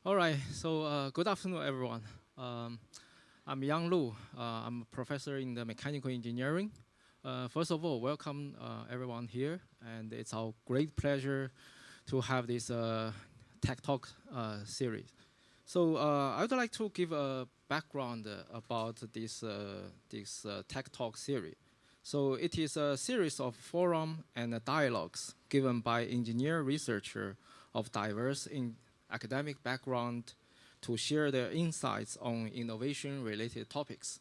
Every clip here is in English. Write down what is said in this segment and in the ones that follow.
All right, so good afternoon, everyone. I'm Yang Lu. I'm a professor in the mechanical engineering. First of all, welcome everyone here, and it's our great pleasure to have this Tech Talk series. So I would like to give a background about this Tech Talk series. So it is a series of forum and dialogues given by engineer researcher of diverse academic background to share their insights on innovation-related topics.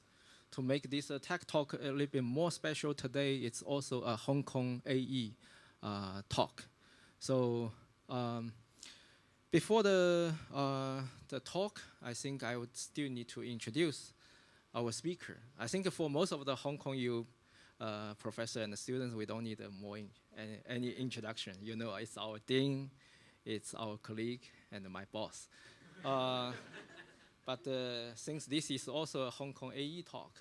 To make this Tech Talk a little bit more special today, it's also a Hong Kong AE talk. So before the talk, I think I would still need to introduce our speaker. I think for most of the Hong Kong U professor and the students, we don't need any introduction. You know, it's our dean, it's our colleague, and my boss. But since this is also a Hong Kong AE talk,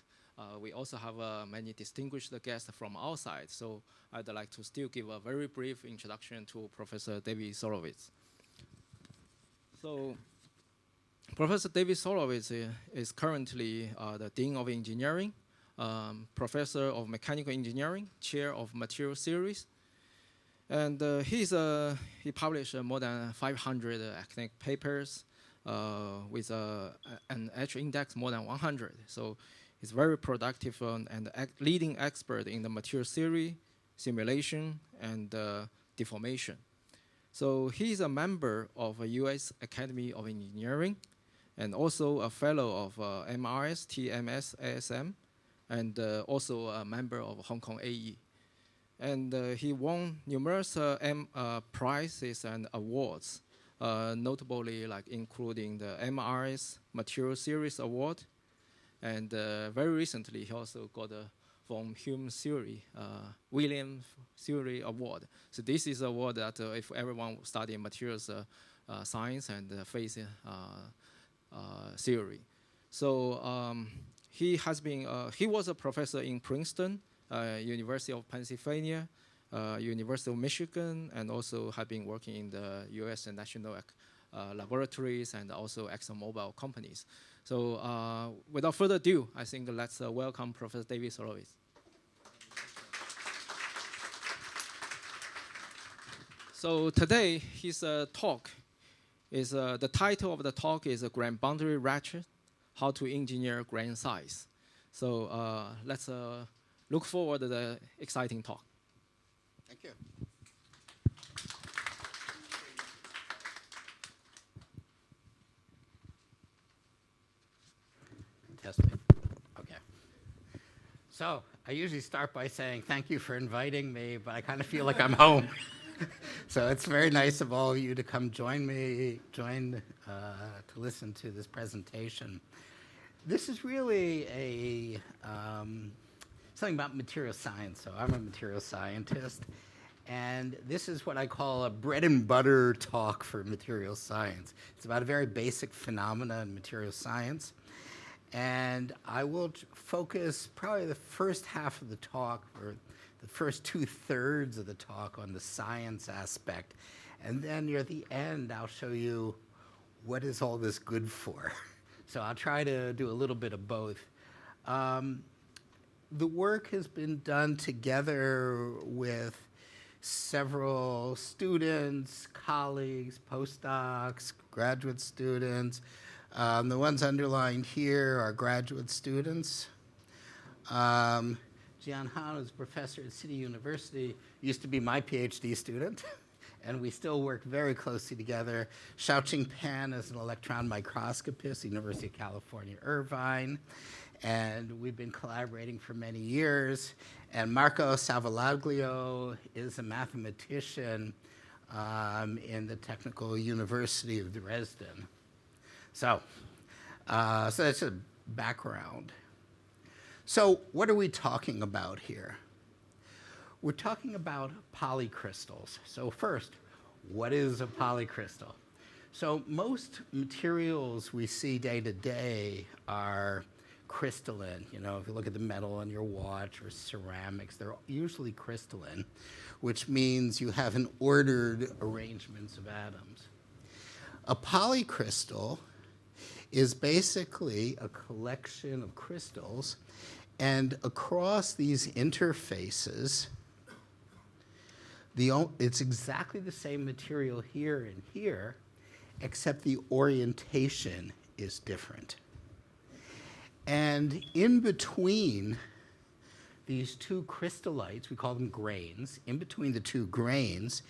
we also have many distinguished guests from outside. So I'd like to still give a very brief introduction to Professor David SROLOVITZ. So Professor David SROLOVITZ is currently the Dean of Engineering, Professor of Mechanical Engineering, Chair of Material Theories. And he published more than 500 academic papers with an H index more than 100. So he's very productive and leading expert in the material theory, simulation, and deformation. So he's a member of the US Academy of Engineering and also a fellow of MRS, TMS, ASM, and also a member of Hong Kong AE. And he won numerous prizes and awards, notably like including the MRS Material Series Award. And very recently, he also got a von Hume Theory, William Theory Award. So this is an award that if everyone studying materials science and phase theory. So he was a professor in Princeton, University of Pennsylvania, University of Michigan, and also have been working in the US and national laboratories and also ExxonMobil companies. So without further ado, I think let's welcome Professor David SROLOVITZ. So today, his talk is, the title of the talk is Grain Boundary Ratchet, How to Engineer Grain Size. So let's look forward to the exciting talk. Thank you. Testing. Okay. So I usually start by saying thank you for inviting me, but I kind of feel like I'm home. So it's very nice of all of you to come join to listen to this presentation. This is really something about material science. So I'm a material scientist, and this is what I call a bread and butter talk for material science. It's about a very basic phenomena in material science. And I will focus probably the first half of the talk, or the first 2/3 of the talk, on the science aspect. And then near the end, I'll show you what is all this good for. So I'll try to do a little bit of both. The work has been done together with several students, colleagues, postdocs, graduate students. The ones underlined here are graduate students. Jian Han is a professor at City University, used to be my PhD student, and we still work very closely together. Xiaoqing Pan is an electron microscopist at the University of California, Irvine, and we've been collaborating for many years. And Marco Savalaglio is a mathematician in the Technical University of Dresden. So that's a background. So what are we talking about here? We're talking about polycrystals. So first, what is a polycrystal? So most materials we see day to day are crystalline. You know, if you look at the metal on your watch or ceramics, they're usually crystalline, which means you have an ordered arrangements of atoms. A polycrystal is basically a collection of crystals, and across these interfaces, it's exactly the same material here and here, except the orientation is different. And in between these two crystallites, we call them grains, in between the two grains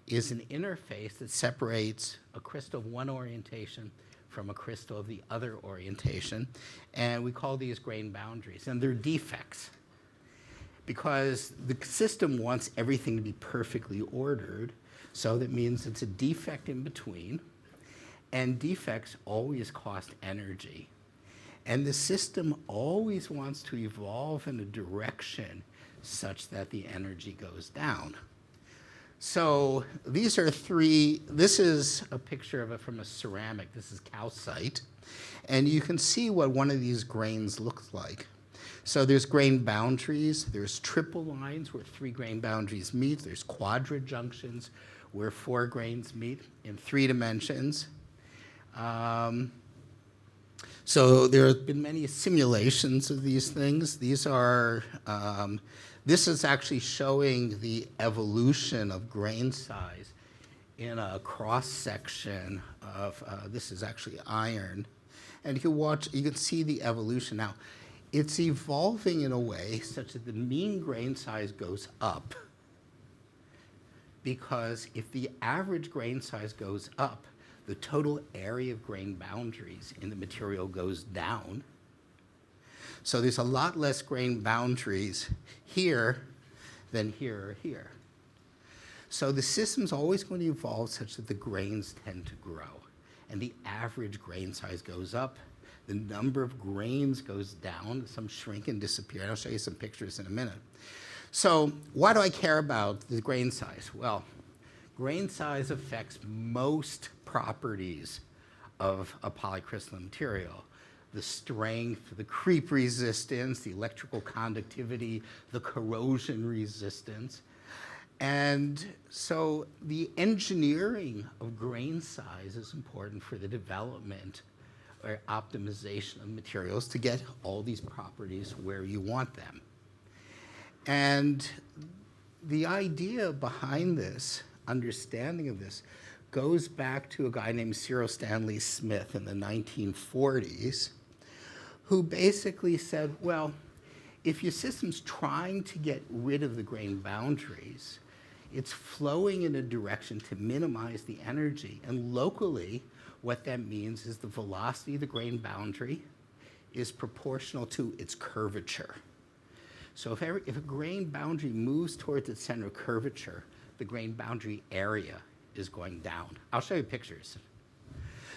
is an interface that separates a crystal of one orientation from a crystal of the other orientation, and we call these grain boundaries, and they're defects, because the system wants everything to be perfectly ordered, so that means it's a defect in between, and defects always cost energy. And the system always wants to evolve in a direction such that the energy goes down. So these are three, this is a picture of it from a ceramic, this is calcite, and you can see what one of these grains looks like. So there's grain boundaries, there's triple lines where 3 grain boundaries meet, there's quadrijunctions where 4 grains meet in 3 dimensions. So there have been many simulations of these things. These are, this is actually showing the evolution of grain size in a cross-section of, this is actually iron. And you can see the evolution. Now, it's evolving in a way such that the mean grain size goes up, because if the average grain size goes up, the total area of grain boundaries in the material goes down. So there's a lot less grain boundaries here than here or here. So the system's always going to evolve such that the grains tend to grow, and the average grain size goes up. The number of grains goes down, some shrink and disappear. And I'll show you some pictures in a minute. So why do I care about the grain size? Well, grain size affects most properties of a polycrystalline material. The strength, the creep resistance, the electrical conductivity, the corrosion resistance. And so the engineering of grain size is important for the development or optimization of materials to get all these properties where you want them. And the idea behind this, understanding of this, goes back to a guy named Cyril Stanley Smith in the 1940s, who basically said, well, if your system's trying to get rid of the grain boundaries, it's flowing in a direction to minimize the energy. And locally, what that means is the velocity of the grain boundary is proportional to its curvature. So if a grain boundary moves towards its center of curvature, the grain boundary area is going down. I'll show you pictures.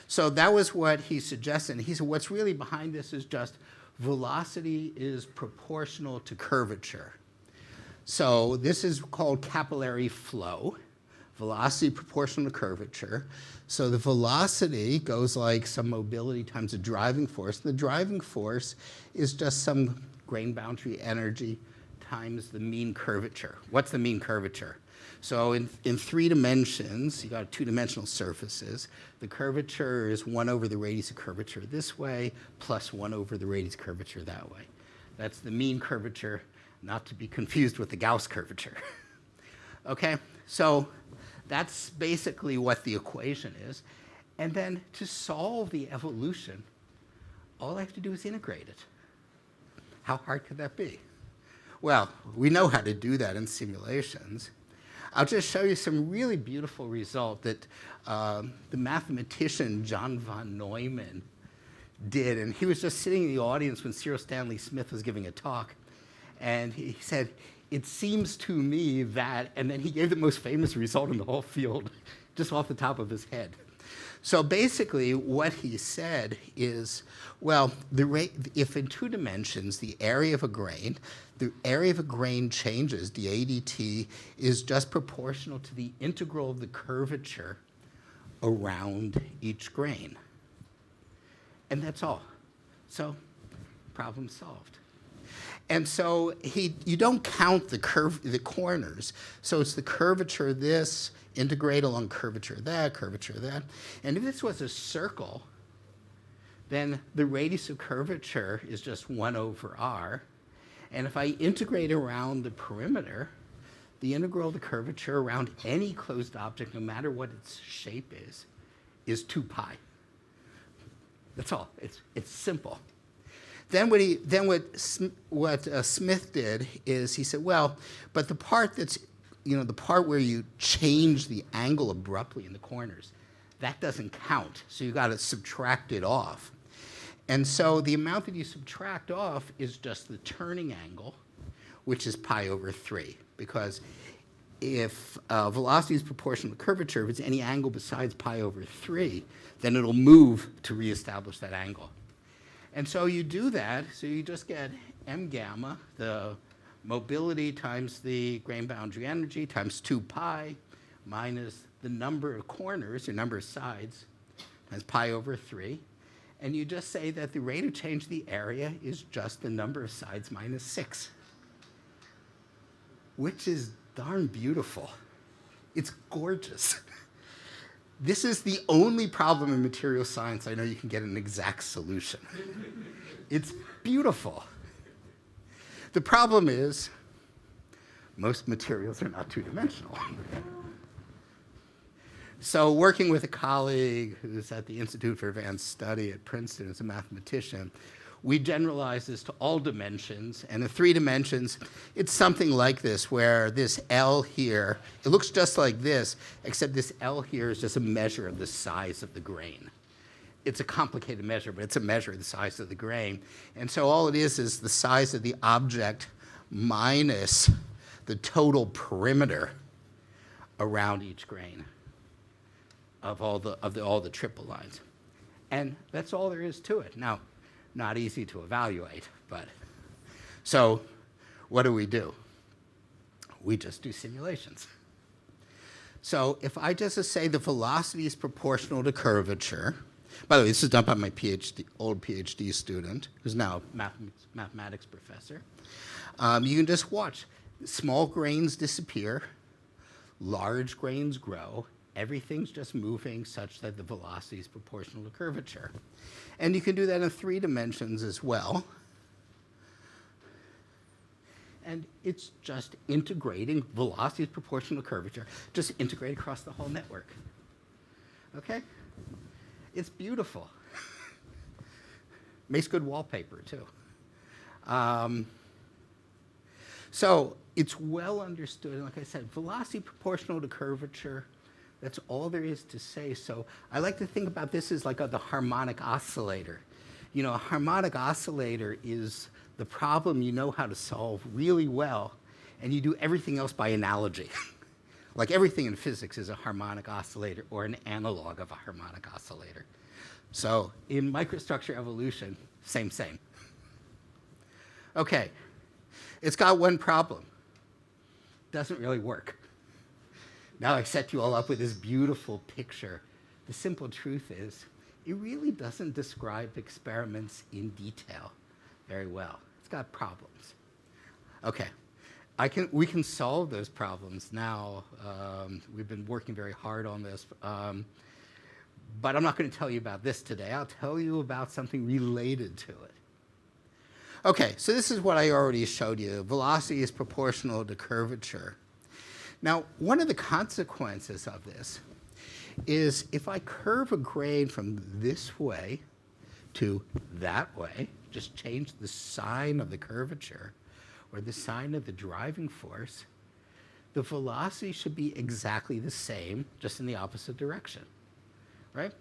So that was what he suggested. He said what's really behind this is just velocity is proportional to curvature. So this is called capillary flow, velocity proportional to curvature. So the velocity goes like some mobility times the driving force. The driving force is just some grain boundary energy times the mean curvature. What's the mean curvature? So in 3 dimensions, you got 2-dimensional surfaces. The curvature is 1 over the radius of curvature this way, plus 1 over the radius of curvature that way. That's the mean curvature, not to be confused with the Gauss curvature. Okay, so that's basically what the equation is. And then to solve the evolution, all I have to do is integrate it. How hard could that be? Well, we know how to do that in simulations. I'll just show you some really beautiful result that the mathematician John von Neumann did. And he was just sitting in the audience when Cyril Stanley Smith was giving a talk. And he said, it seems to me that, and then he gave the most famous result in the whole field, just off the top of his head. So basically what he said is, well, if in 2 dimensions the area of a grain changes, dA dt, is just proportional to the integral of the curvature around each grain. And that's all. So problem solved. And so you don't count the corners. So it's the curvature of this, integrate along curvature of that, curvature of that. And if this was a circle, then the radius of curvature is just 1 over r. And if I integrate around the perimeter, the integral of the curvature around any closed object, no matter what its shape is 2 pi. That's all. It's simple. Then what Smith did is he said, well, but the part that's, the part where you change the angle abruptly in the corners, that doesn't count. So you got to subtract it off. And so the amount that you subtract off is just the turning angle, which is pi over 3. Because if velocity is proportional to curvature, if it's any angle besides pi over 3, then it'll move to reestablish that angle. And so you do that, so you just get m gamma, the mobility times the grain boundary energy, times 2 pi, minus the number of corners, or number of sides, times pi over 3. And you just say that the rate of change of the area is just the number of sides minus 6, which is darn beautiful. It's gorgeous. This is the only problem in material science I know you can get an exact solution. It's beautiful. The problem is most materials are not two-dimensional. So working with a colleague who's at the Institute for Advanced Study at Princeton as a mathematician, we generalize this to all dimensions. And in 3 dimensions, it's something like this, where this L here, it looks just like this, except this L here is just a measure of the size of the grain. It's a complicated measure, but it's a measure of the size of the grain. And so all it is the size of the object minus the total perimeter around each grain of all the triple lines. And that's all there is to it. Now, not easy to evaluate, but so what do? We just do simulations. So if I just say the velocity is proportional to curvature, by the way, this is done by my old PhD student, who's now a mathematics professor. You can just watch. Small grains disappear, large grains grow, everything's just moving such that the velocity is proportional to curvature. And you can do that in 3 dimensions as well. And it's just integrating velocity is proportional to curvature, just integrate across the whole network. Okay? It's beautiful. Makes good wallpaper, too. So it's well understood. And like I said, velocity proportional to curvature, that's all there is to say. So I like to think about this as like the harmonic oscillator. A harmonic oscillator is the problem you know how to solve really well, and you do everything else by analogy. Like everything in physics is a harmonic oscillator or an analog of a harmonic oscillator. So in microstructure evolution, same. Okay, it's got one problem. Doesn't really work. Now I set you all up with this beautiful picture. The simple truth is, it really doesn't describe experiments in detail very well. It's got problems. Okay, we can solve those problems now. We've been working very hard on this, but I'm not going to tell you about this today. I'll tell you about something related to it. Okay, so this is what I already showed you. Velocity is proportional to curvature. Now, one of the consequences of this is if I curve a grain from this way to that way, just change the sign of the curvature or the sign of the driving force, the velocity should be exactly the same, just in the opposite direction, right?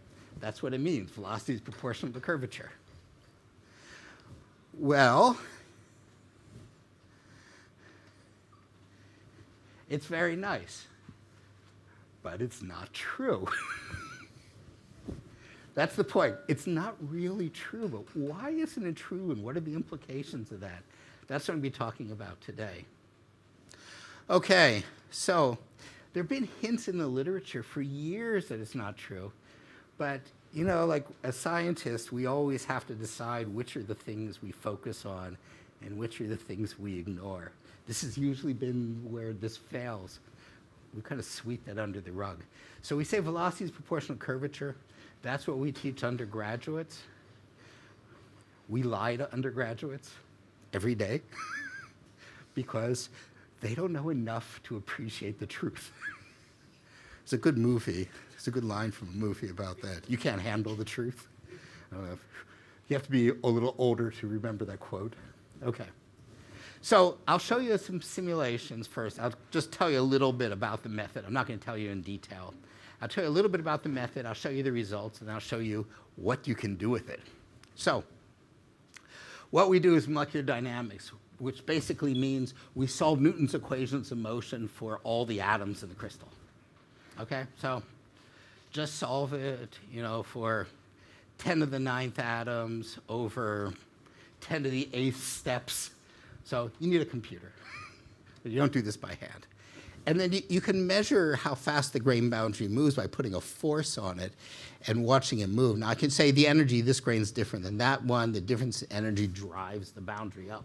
That's what it means. Velocity is proportional to curvature. Well, it's very nice, but it's not true. That's the point. It's not really true, but why isn't it true, and what are the implications of that? That's what I'm going to be talking about today. Okay, so there have been hints in the literature for years that it's not true, but like as scientists, we always have to decide which are the things we focus on and which are the things we ignore. This has usually been where this fails. We kind of sweep that under the rug. So we say velocity is proportional to curvature. That's what we teach undergraduates. We lie to undergraduates every day because they don't know enough to appreciate the truth. It's a good movie. It's a good line from a movie about that. You can't handle the truth. You have to be a little older to remember that quote. Okay. So I'll show you some simulations first. I'll just tell you a little bit about the method. I'm not going to tell you in detail. I'll tell you a little bit about the method. I'll show you the results, and I'll show you what you can do with it. So what we do is molecular dynamics, which basically means we solve Newton's equations of motion for all the atoms in the crystal. Okay? So just solve it, for 10 to the 9th atoms over 10 to the 8th steps. So you need a computer. You don't do this by hand. And then you can measure how fast the grain boundary moves by putting a force on it and watching it move. Now, I can say the energy, this grain is different than that one. The difference in energy drives the boundary up.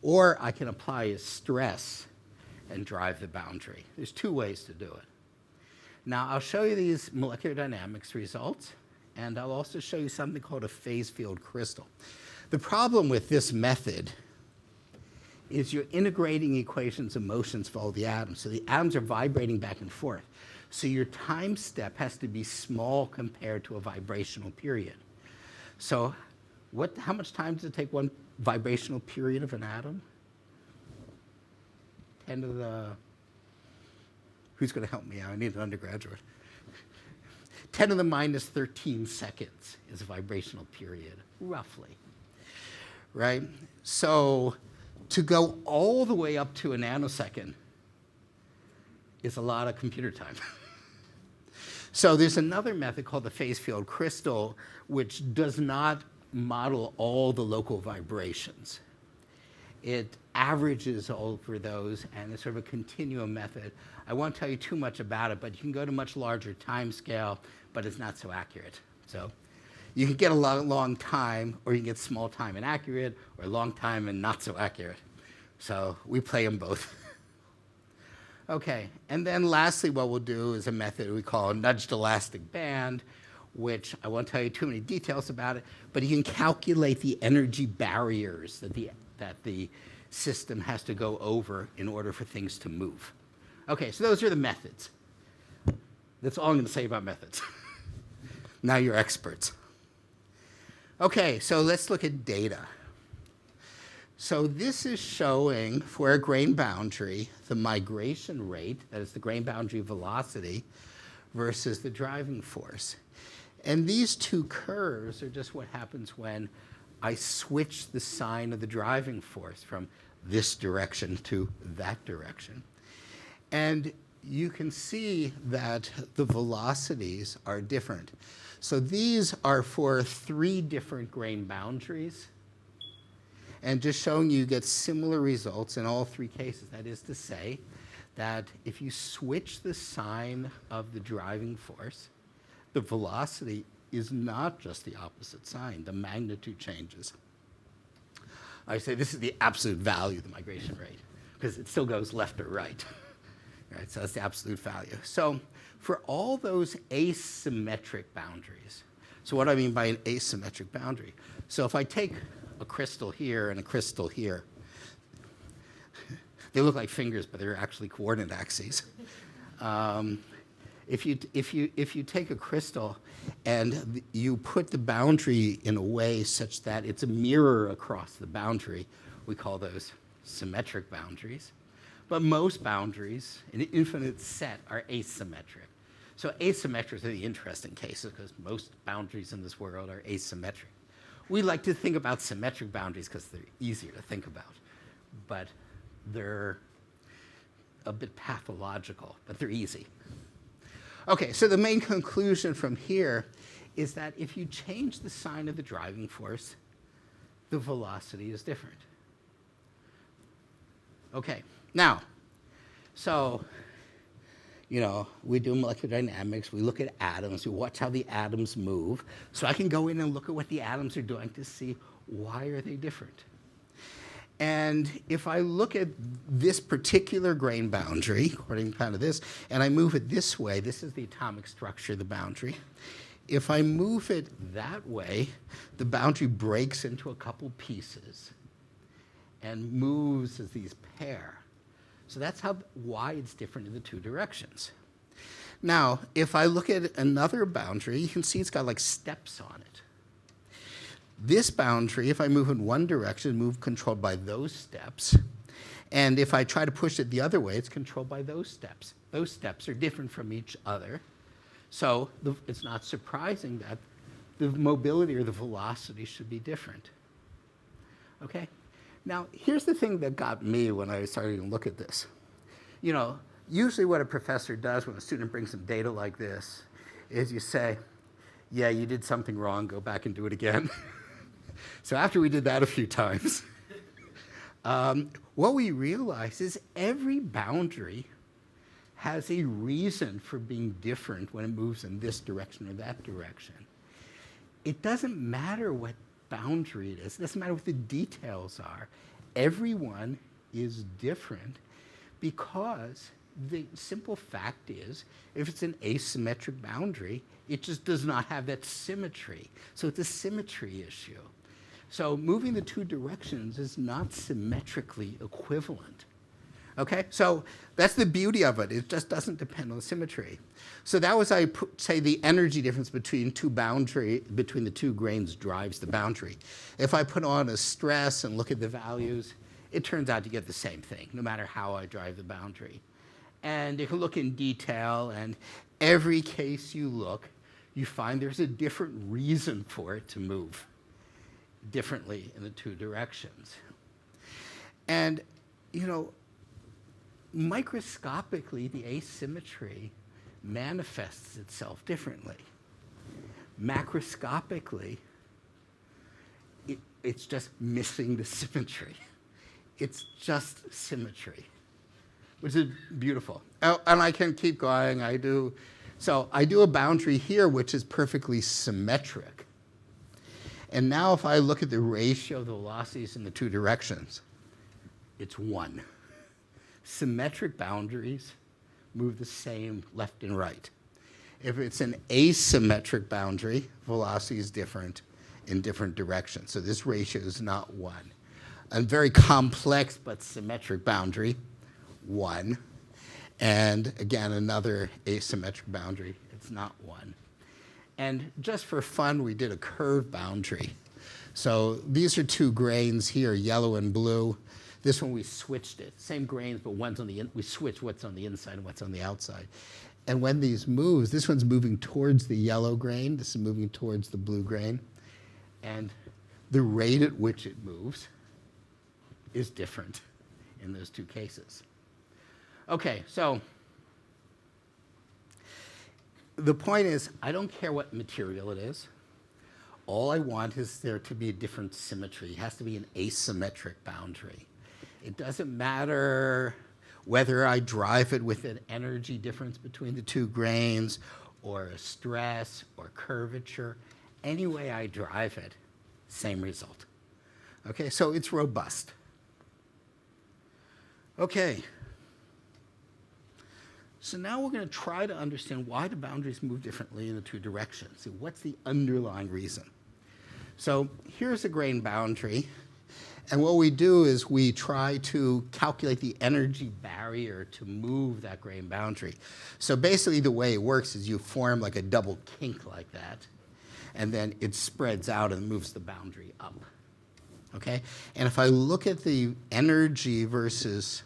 Or I can apply a stress and drive the boundary. There's two ways to do it. Now, I'll show you these molecular dynamics results, and I'll also show you something called a phase field crystal. The problem with this method is you're integrating equations of motions for all the atoms. So the atoms are vibrating back and forth. So your time step has to be small compared to a vibrational period. So how much time does it take one vibrational period of an atom? 10 to the... Who's going to help me out? I need an undergraduate. 10 to the minus 13 seconds is a vibrational period, roughly. Right? So to go all the way up to a nanosecond is a lot of computer time. So there's another method called the phase field crystal, which does not model all the local vibrations. It averages over those, and it's sort of a continuum method. I won't tell you too much about it, but you can go to much larger time scale, but it's not so accurate. So you can get a long time, or you can get small time and accurate, or long time and not so accurate. So we play them both. Okay, and then lastly, what we'll do is a method we call a nudged elastic band, which I won't tell you too many details about it, but you can calculate the energy barriers that the system has to go over in order for things to move. Okay, so those are the methods. That's all I'm going to say about methods. Now you're experts. Okay, so let's look at data. So this is showing, for a grain boundary, the migration rate, that is the grain boundary velocity, versus the driving force. And these two curves are just what happens when I switch the sign of the driving force from this direction to that direction. And you can see that the velocities are different. So these are for 3 different grain boundaries. And just showing you get similar results in all 3 cases. That is to say that if you switch the sign of the driving force, the velocity is not just the opposite sign. The magnitude changes. I say this is the absolute value of the migration rate, because it still goes left or right. Right, so that's the absolute value. So for all those asymmetric boundaries, so what do I mean by an asymmetric boundary? So if I take a crystal here and a crystal here, they look like fingers, but they're actually coordinate axes. If you take a crystal and you put the boundary in a way such that it's a mirror across the boundary, we call those symmetric boundaries. But most boundaries in an infinite set are asymmetric. So asymmetric are the interesting cases because most boundaries in this world are asymmetric. We like to think about symmetric boundaries because they're easier to think about, but they're a bit pathological, but they're easy. Okay, so the main conclusion from here is that if you change the sign of the driving force, the velocity is different. Okay, now, so, we do molecular dynamics, we look at atoms, we watch how the atoms move, so I can go in and look at what the atoms are doing to see why are they different. And if I look at this particular grain boundary, according to kind of this, and I move it this way, this is the atomic structure of the boundary. If I move it that way, the boundary breaks into a couple pieces and moves as these pair. So that's why it's different in the two directions. Now, if I look at another boundary, you can see it's got like steps on it. This boundary, if I move in one direction, move controlled by those steps. And if I try to push it the other way, it's controlled by those steps. Those steps are different from each other. So it's not surprising that the mobility or the velocity should be different. Okay? Now, here's the thing that got me when I started to look at this. You know, usually what a professor does when a student brings some data like this is you say, yeah, you did something wrong, go back and do it again. So after we did that a few times, what we realized is every boundary has a reason for being different when it moves in this direction or that direction. It doesn't matter what boundary it is. It doesn't matter what the details are. Everyone is different because the simple fact is, if it's an asymmetric boundary, it just does not have that symmetry. So it's a symmetry issue. So moving the two directions is not symmetrically equivalent. Okay, so that's the beauty of it. It just doesn't depend on symmetry. So that was, say, the energy difference between between the two grains drives the boundary. If I put on a stress and look at the values, it turns out to get the same thing, no matter how I drive the boundary. And you can look in detail, and every case you look, you find there's a different reason for it to move differently in the two directions. And, you know, microscopically, the asymmetry manifests itself differently. Macroscopically, it's just missing the symmetry. It's just symmetry, which is beautiful. Oh, and I can keep going. So I do a boundary here, which is perfectly symmetric. And now if I look at the ratio of the velocities in the two directions, it's 1. Symmetric boundaries move the same left and right. If it's an asymmetric boundary, velocity is different in different directions. So this ratio is not 1. A very complex but symmetric boundary, 1. And again, another asymmetric boundary, it's not 1. And just for fun, we did a curved boundary. So these are two grains here, yellow and blue. This one we switched it. Same grains, but we switched what's on the inside and what's on the outside. And when these moves, this one's moving towards the yellow grain, this is moving towards the blue grain. And the rate at which it moves is different in those two cases. Okay, so the point is, I don't care what material it is. All I want is there to be a different symmetry. It has to be an asymmetric boundary. It doesn't matter whether I drive it with an energy difference between the two grains or a stress or curvature. Any way I drive it, same result. Okay, so it's robust. Okay. So now we're going to try to understand why the boundaries move differently in the two directions. So what's the underlying reason? So here's a grain boundary. And what we do is we try to calculate the energy barrier to move that grain boundary. So basically the way it works is you form like a double kink like that, and then it spreads out and moves the boundary up. Okay? And if I look at the energy versus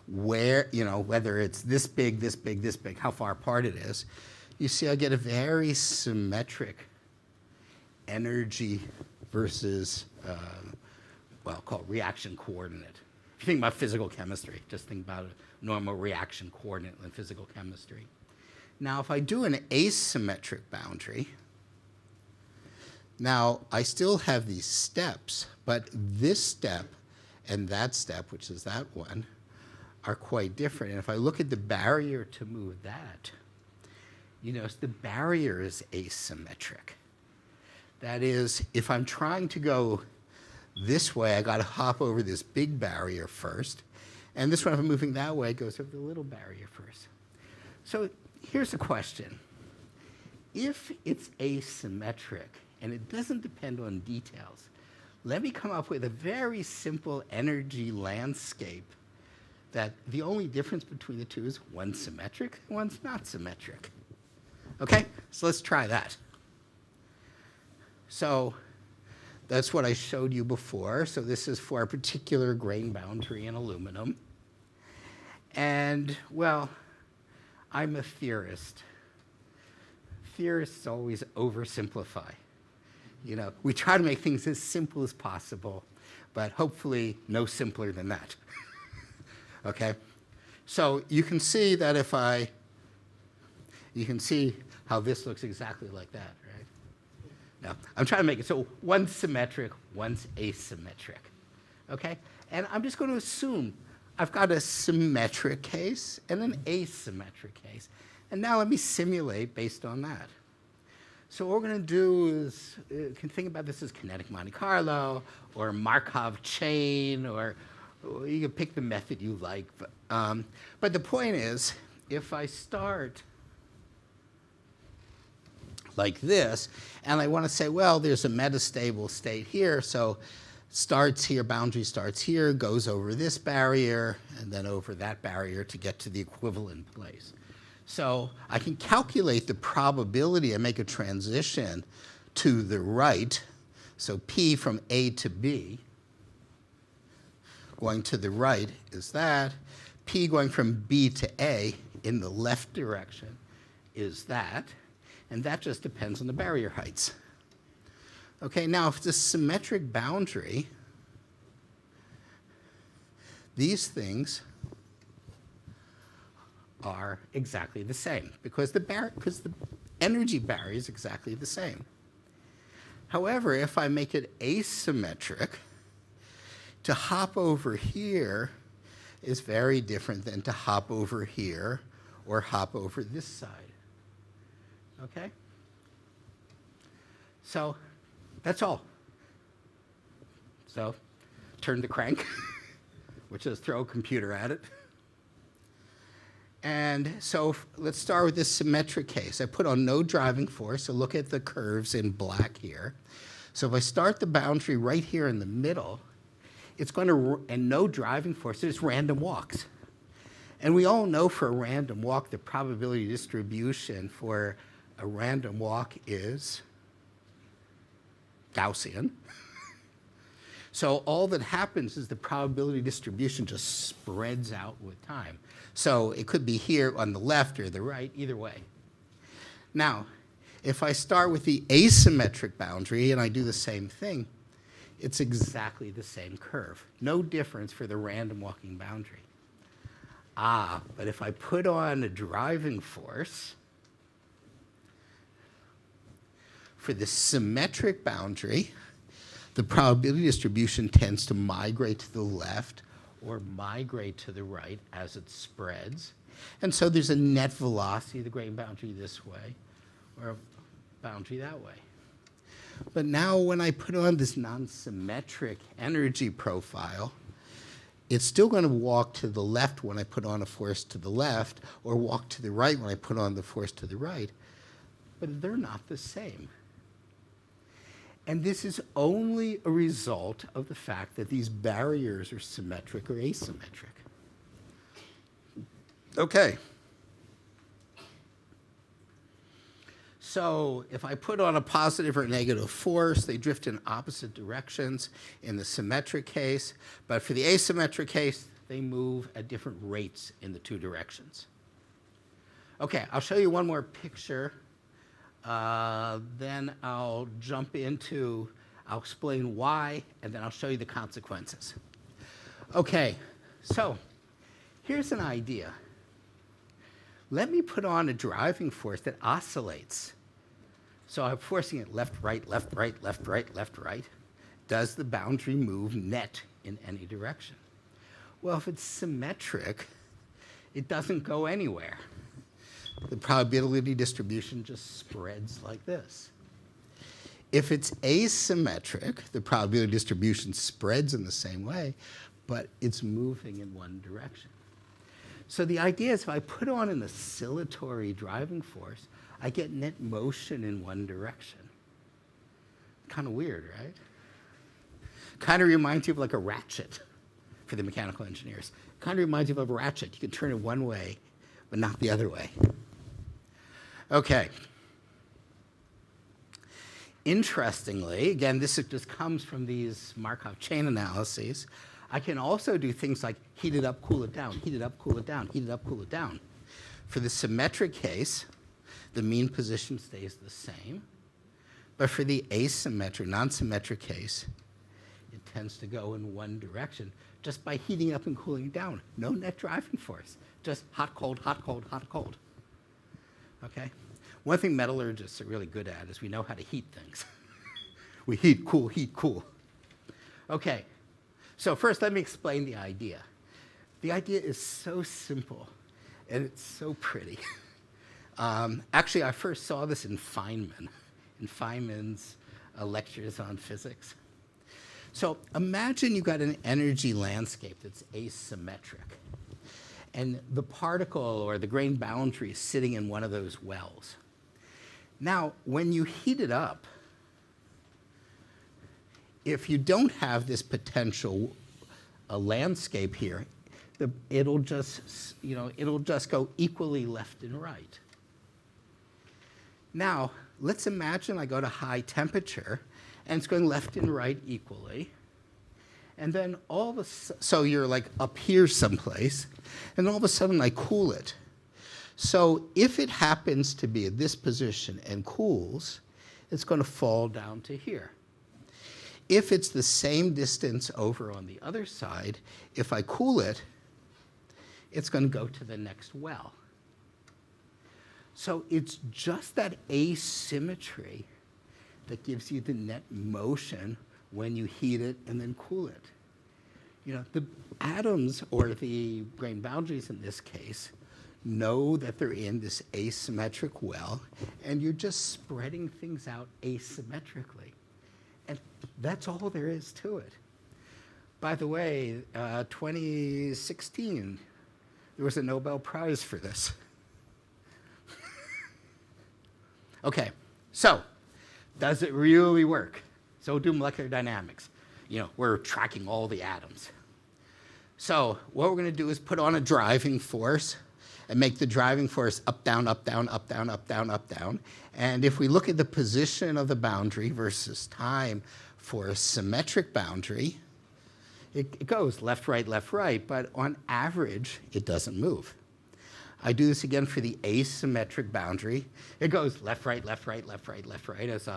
where, you know, whether it's this big, this big, this big, how far apart it is, you see I get a very symmetric energy versus, called reaction coordinate. If you think about physical chemistry, just think about a normal reaction coordinate in physical chemistry. Now, if I do an asymmetric boundary, now I still have these steps, but this step and that step, which is that one, are quite different. And if I look at the barrier to move that, you notice the barrier is asymmetric. That is, if I'm trying to go this way, I got to hop over this big barrier first. And this one, if I'm moving that way, goes over the little barrier first. So here's the question. If it's asymmetric, and it doesn't depend on details, let me come up with a very simple energy landscape that the only difference between the two is one's symmetric, one's not symmetric. Okay, so let's try that. So that's what I showed you before. So this is for a particular grain boundary in aluminum. And, well, I'm a theorist. Theorists always oversimplify. You know, we try to make things as simple as possible, but hopefully no simpler than that. Okay? So you can see that you can see how this looks exactly like that, right? Now, I'm trying to make it so one's symmetric, one's asymmetric. Okay? And I'm just going to assume I've got a symmetric case and an asymmetric case. And now let me simulate based on that. So what we're going to do is, you can think about this as kinetic Monte Carlo, or Markov chain, or you can pick the method you like. But the point is, if I start like this, and I want to say, well, there's a metastable state here, so starts here, boundary starts here, goes over this barrier, and then over that barrier to get to the equivalent place. So I can calculate the probability and make a transition to the right. So P from A to B, going to the right is that. P going from B to A in the left direction is that. And that just depends on the barrier heights. Okay, now if it's a symmetric boundary, these things are exactly the same because the energy barrier is exactly the same. However, if I make it asymmetric, to hop over here is very different than to hop over here or hop over this side. Okay? So that's all. So turn the crank, which is throw a computer at it. And so let's start with this symmetric case. I put on no driving force, so look at the curves in black here. So if I start the boundary right here in the middle, it's going to, and no driving force, it's random walks. And we all know for a random walk, the probability distribution for a random walk is Gaussian. So all that happens is the probability distribution just spreads out with time. So it could be here on the left or the right, either way. Now, if I start with the asymmetric boundary and I do the same thing, it's exactly the same curve. No difference for the random walking boundary. But if I put on a driving force for the symmetric boundary, the probability distribution tends to migrate to the left or migrate to the right as it spreads. And so there's a net velocity of the grain boundary this way or a boundary that way. But now when I put on this non-symmetric energy profile, it's still going to walk to the left when I put on a force to the left or walk to the right when I put on the force to the right. But they're not the same. And this is only a result of the fact that these barriers are symmetric or asymmetric. Okay. So if I put on a positive or negative force, they drift in opposite directions in the symmetric case. But for the asymmetric case, they move at different rates in the two directions. Okay, I'll show you one more picture. Then I'll jump into, I'll explain why, and then I'll show you the consequences. Okay, so here's an idea. Let me put on a driving force that oscillates. So I'm forcing it left, right, left, right, left, right, left, right. Does the boundary move net in any direction? Well, if it's symmetric, it doesn't go anywhere. The probability distribution just spreads like this. If it's asymmetric, the probability distribution spreads in the same way, but it's moving in one direction. So the idea is if I put on an oscillatory driving force, I get net motion in one direction. Kind of weird, right? Kind of reminds you of like a ratchet for the mechanical engineers. Kind of reminds you of a ratchet. You can turn it one way, but not the other way. Okay. Interestingly, again, this just comes from these Markov chain analyses. I can also do things like heat it up, cool it down, heat it up, cool it down, heat it up, cool it down. For the symmetric case, the mean position stays the same. But for the asymmetric, non-symmetric case, it tends to go in one direction just by heating up and cooling it down. No net driving force, just hot, cold, hot, cold, hot, cold. Okay? One thing metallurgists are really good at is we know how to heat things. We heat, cool, heat, cool. Okay, so first let me explain the idea. The idea is so simple, and it's so pretty. Actually, I first saw this in Feynman's lectures on physics. So imagine you've got an energy landscape that's asymmetric, and the particle or the grain boundary is sitting in one of those wells. Now, when you heat it up, if you don't have this potential landscape here, it'll just go equally left and right. Now, let's imagine I go to high temperature, and it's going left and right equally. And then all of a sudden, so you're like up here someplace, and all of a sudden I cool it. So if it happens to be at this position and cools, it's going to fall down to here. If it's the same distance over on the other side, if I cool it, it's going to go to the next well. So it's just that asymmetry that gives you the net motion when you heat it and then cool it. You know, the atoms, or the grain boundaries in this case, know that they're in this asymmetric well, and you're just spreading things out asymmetrically. And that's all there is to it. By the way, 2016, there was a Nobel Prize for this. Okay, so does it really work? So do molecular dynamics. You know, we're tracking all the atoms. So what we're going to do is put on a driving force and make the driving force up, down, up, down, up, down, up, down, up, down. And if we look at the position of the boundary versus time for a symmetric boundary, it goes left, right, but on average, it doesn't move. I do this again for the asymmetric boundary. It goes left, right, left, right, left, right, left, right as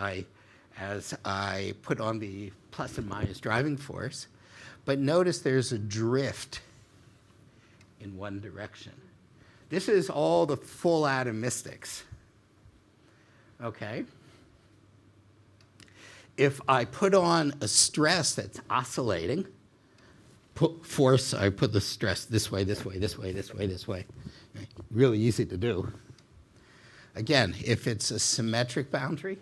I put on the plus and minus driving force. But notice there's a drift in one direction. This is all the full atomistics. Okay? If I put on a stress that's oscillating, I put the stress this way, this way, this way, this way, this way. Really easy to do. Again, if it's a symmetric boundary,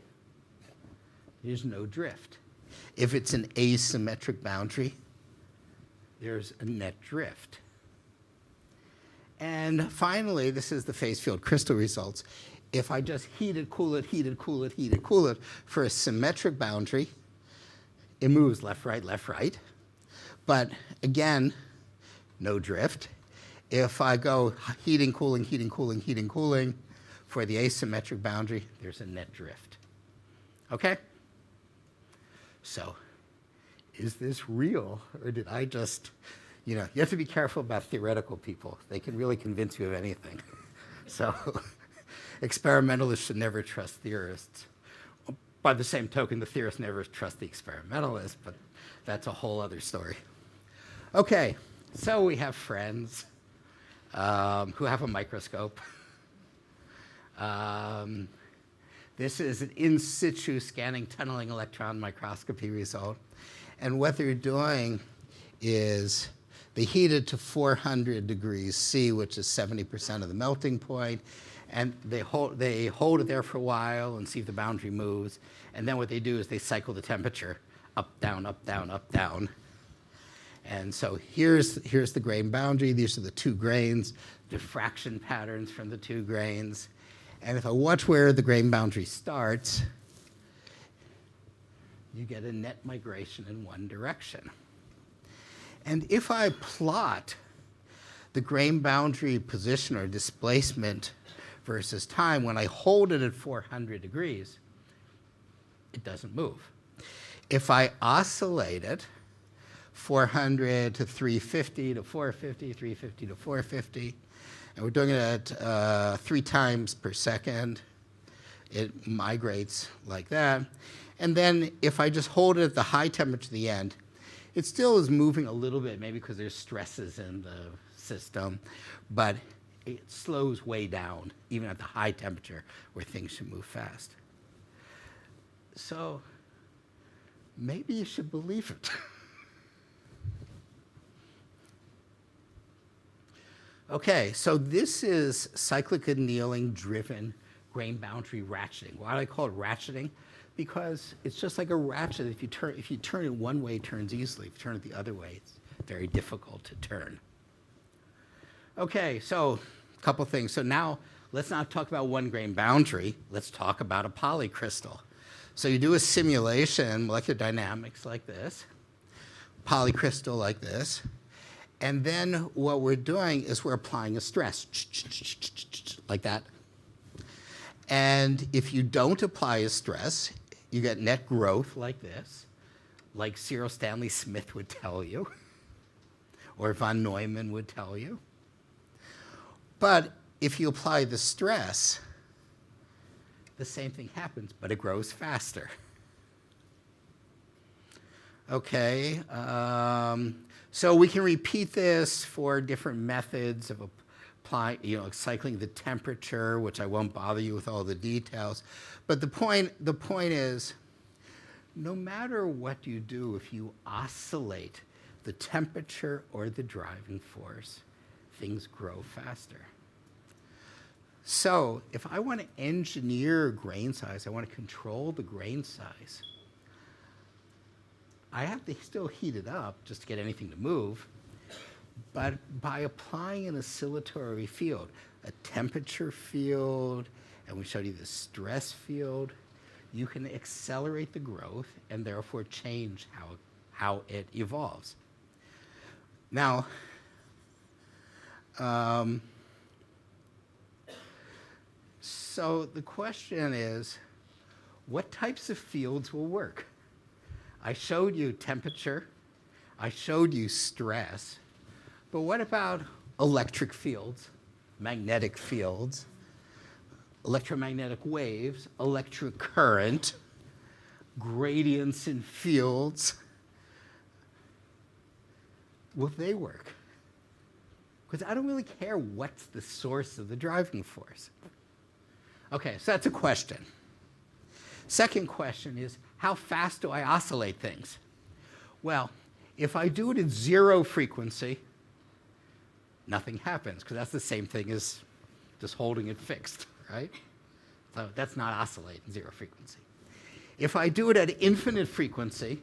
there's no drift. If it's an asymmetric boundary, there's a net drift. And finally, this is the phase field crystal results. If I just heat it, cool it, heat it, cool it, heat it, cool it, for a symmetric boundary, it moves left, right, left, right. But again, no drift. If I go heating, cooling, heating, cooling, heating, cooling, for the asymmetric boundary, there's a net drift. Okay? So, is this real, or did I just, you know, you have to be careful about theoretical people. They can really convince you of anything. So, experimentalists should never trust theorists. By the same token, the theorists never trust the experimentalists, but that's a whole other story. Okay, so we have friends who have a microscope. This is an in situ scanning tunneling electron microscopy result. And what they're doing is they heat it to 400 degrees C, which is 70% of the melting point, And they hold it there for a while and see if the boundary moves. And then what they do is they cycle the temperature up, down, up, down, up, down. And so here's the grain boundary. These are the two grains, diffraction patterns from the two grains. And if I watch where the grain boundary starts, you get a net migration in one direction. And if I plot the grain boundary position or displacement versus time, when I hold it at 400 degrees, it doesn't move. If I oscillate it, 400 to 350 to 450, 350 to 450, and we're doing it at 3 times per second, it migrates like that. And then if I just hold it at the high temperature at the end, it still is moving a little bit, maybe because there's stresses in the system, but it slows way down, even at the high temperature where things should move fast. So maybe you should believe it. Okay, so this is cyclic annealing driven grain boundary ratcheting. Why do I call it ratcheting? Because it's just like a ratchet. If you turn it one way, it turns easily. If you turn it the other way, it's very difficult to turn. Okay, so a couple things. So now let's not talk about one grain boundary. Let's talk about a polycrystal. So you do a simulation, molecular dynamics like this, polycrystal like this, and then what we're doing is we're applying a stress, like that. And if you don't apply a stress, you get net growth like this, like Cyril Stanley Smith would tell you, or von Neumann would tell you. But if you apply the stress, the same thing happens, but it grows faster. Okay, so we can repeat this for different methods of applying, cycling the temperature, which I won't bother you with all the details. But the point is, no matter what you do, if you oscillate the temperature or the driving force, things grow faster. So if I want to engineer grain size, I want to control the grain size, I have to still heat it up just to get anything to move. But by applying an oscillatory field, a temperature field, and we showed you the stress field, you can accelerate the growth and therefore change how it evolves. Now, so the question is, what types of fields will work? I showed you temperature, I showed you stress, but what about electric fields, magnetic fields, electromagnetic waves, electric current, gradients in fields? Will they work? Because I don't really care what's the source of the driving force. Okay, so that's a question. Second question is, how fast do I oscillate things? Well, if I do it at 0 frequency, nothing happens, because that's the same thing as just holding it fixed, right? So that's not oscillate, 0 frequency. If I do it at infinite frequency,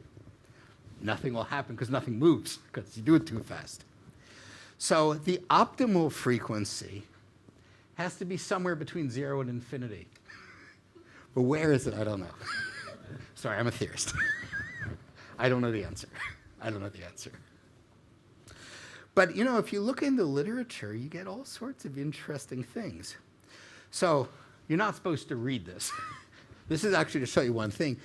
nothing will happen because nothing moves, because you do it too fast. So the optimal frequency has to be somewhere between 0 and infinity. But where is it? I don't know. Sorry, I'm a theorist. I don't know the answer. I don't know the answer. But if you look in the literature, you get all sorts of interesting things. So you're not supposed to read this. This is actually to show you one thing.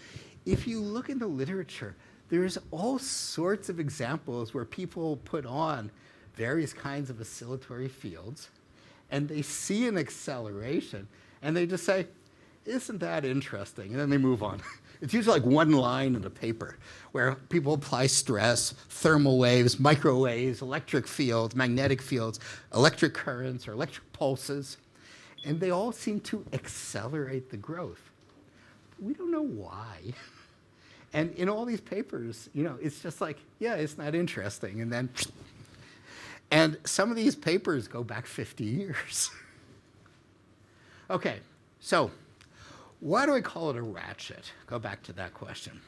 If you look in the literature, there's all sorts of examples where people put on various kinds of oscillatory fields, and they see an acceleration, and they just say, isn't that interesting? And then they move on. It's usually like one line in a paper where people apply stress, thermal waves, microwaves, electric fields, magnetic fields, electric currents or electric pulses, and they all seem to accelerate the growth. We don't know why. And in all these papers, it's just like, yeah, it's not interesting. And some of these papers go back 50 years. Okay, so why do I call it a ratchet? Go back to that question.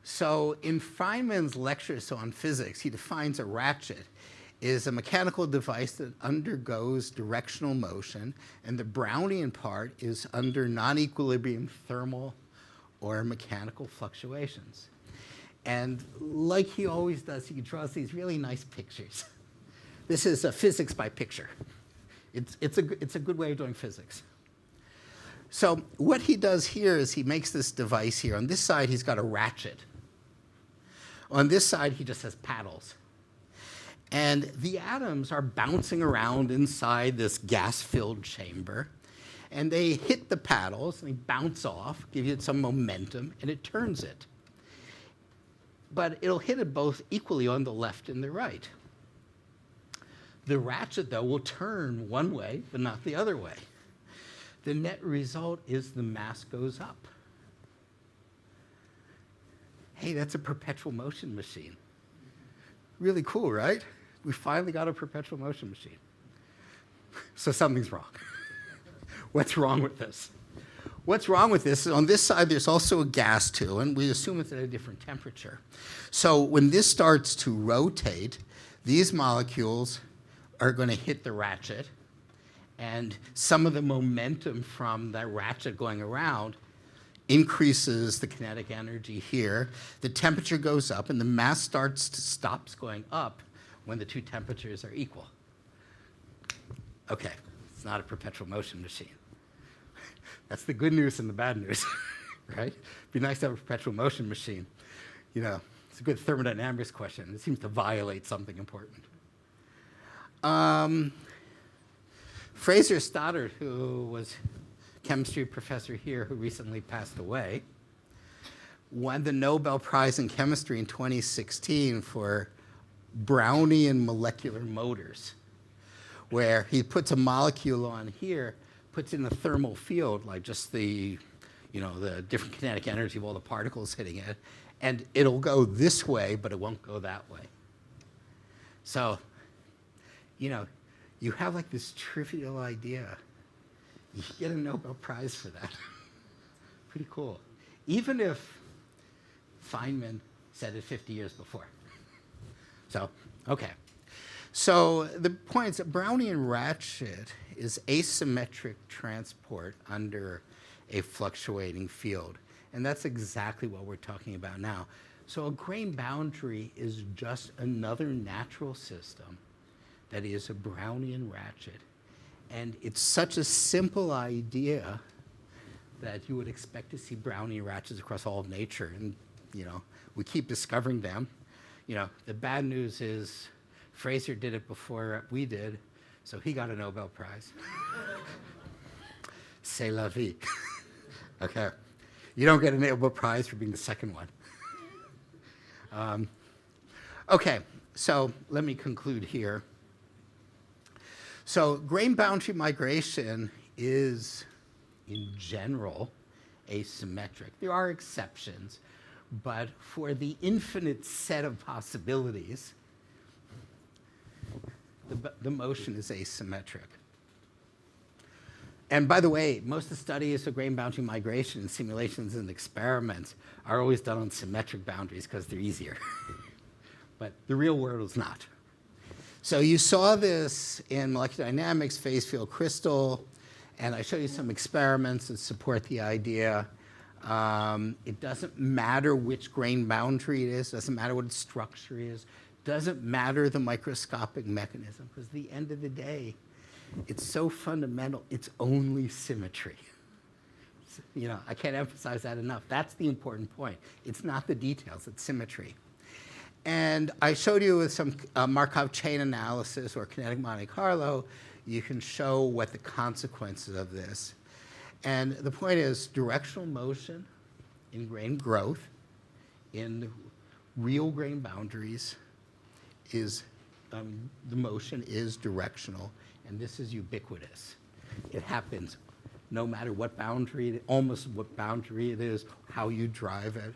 So in Feynman's lectures on physics, he defines a ratchet is a mechanical device that undergoes directional motion, and the Brownian part is under non-equilibrium thermal or mechanical fluctuations. And like he always does, he draws these really nice pictures. This is a physics by picture. It's a good way of doing physics. So what he does here is he makes this device here. On this side, he's got a ratchet. On this side, he just has paddles. And the atoms are bouncing around inside this gas-filled chamber. And they hit the paddles, and they bounce off, give it some momentum, and it turns it. But it'll hit it both equally on the left and the right. The ratchet, though, will turn one way, but not the other way. The net result is the mass goes up. Hey, that's a perpetual motion machine. Really cool, right? We finally got a perpetual motion machine. So something's wrong. What's wrong with this? What's wrong with this is on this side there's also a gas too, and we assume it's at a different temperature. So when this starts to rotate, these molecules are going to hit the ratchet, and some of the momentum from that ratchet going around increases the kinetic energy here. The temperature goes up, and the mass stops going up when the two temperatures are equal. Okay, it's not a perpetual motion machine. That's the good news and the bad news, right? It'd be nice to have a perpetual motion machine. You know, it's a good thermodynamics question. It seems to violate something important. Fraser Stoddart, who was chemistry professor here who recently passed away, won the Nobel Prize in Chemistry in 2016 for Brownian molecular motors, where he puts a molecule on here, puts in a thermal field, like just the different kinetic energy of all the particles hitting it, and it'll go this way, but it won't go that way. So, you have like this trivial idea. You get a Nobel Prize for that. Pretty cool. Even if Feynman said it 50 years before. So, okay. So the point is that Brownian ratchet is asymmetric transport under a fluctuating field. And that's exactly what we're talking about now. So a grain boundary is just another natural system that is a Brownian ratchet. And it's such a simple idea that you would expect to see Brownian ratchets across all of nature. And, we keep discovering them. The bad news is Fraser did it before we did, so he got a Nobel Prize. C'est la vie. Okay. You don't get a Nobel Prize for being the second one. Okay, so let me conclude here. So grain boundary migration is, in general, asymmetric. There are exceptions, but for the infinite set of possibilities, the motion is asymmetric. And by the way, most of the studies of grain boundary migration and simulations and experiments are always done on symmetric boundaries because they're easier. But the real world is not. So you saw this in molecular dynamics, phase field crystal, and I showed you some experiments that support the idea. It doesn't matter which grain boundary it is, doesn't matter what its structure is, doesn't matter the microscopic mechanism, because at the end of the day, it's so fundamental, it's only symmetry. I can't emphasize that enough. That's the important point. It's not the details, it's symmetry. And I showed you with some Markov chain analysis or kinetic Monte Carlo, you can show what the consequences of this. And the point is directional motion in grain growth in real grain boundaries is, the motion is directional, and this is ubiquitous. It happens no matter what boundary, almost what boundary it is, how you drive it.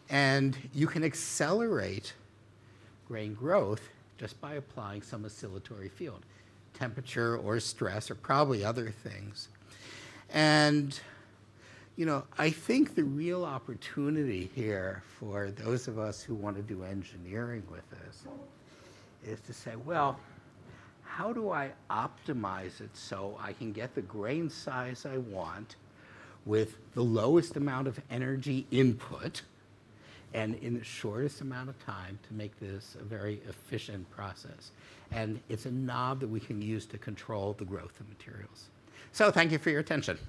And you can accelerate grain growth just by applying some oscillatory field. temperature or stress or probably other things. And I think the real opportunity here for those of us who want to do engineering with this is to say, well, how do I optimize it so I can get the grain size I want with the lowest amount of energy input and in the shortest amount of time to make this a very efficient process? And it's a knob that we can use to control the growth of materials. So thank you for your attention.